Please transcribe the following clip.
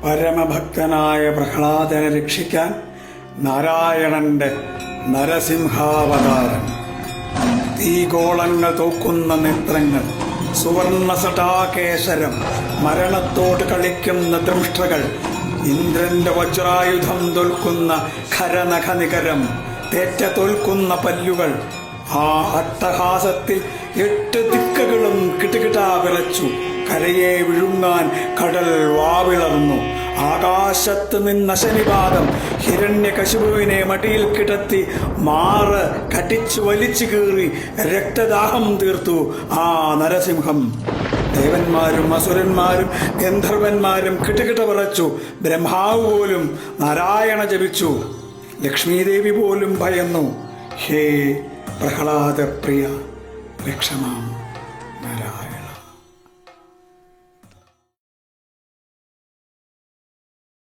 പരമഭക്തനായ പ്രഹ്ലാദനെ രക്ഷിക്കാൻ നാരായണന്റെ നരസിംഹാവതാരം. തീഗോളങ്ങൾ തോക്കുന്ന നേത്രങ്ങൾ, സുവർണ സടാകേശരം, മരണത്തോട് കളിക്കുന്ന ദംഷ്ട്രകൾ, ഇന്ദ്രന്റെ വജ്രായുധം തോൽക്കുന്ന ഖരനഖനികരം, തേറ്റ തോൽക്കുന്ന പല്ലുകൾ. ആ അട്ടഹാസത്തിൽ 8 ദിക്കുകളും കിടുകിടാ വിറച്ചു. കരയെ വിഴുങ്ങാൻ കടൽ വാവിളർന്നു. ആകാശത്ത് നിന്ന ശനിപാദം ഹിരണ്യകശിപുവിനെ മടിയിൽ കിടത്തി മാറ് കടിച്ചു വലിച്ചു കീറി രക്തദാഹം തീർത്തു ആ നരസിംഹം. ദേവന്മാരും അസുരന്മാരും ഗന്ധർവന്മാരും കിടുകിട വിറച്ചു. ബ്രഹ്മാവ് പോലും നാരായണ ജപിച്ചു. ലക്ഷ്മീദേവി പോലും ഭയന്നു. ഹേ പ്രഹ്ലാദപ്രിയ, രക്ഷമാം.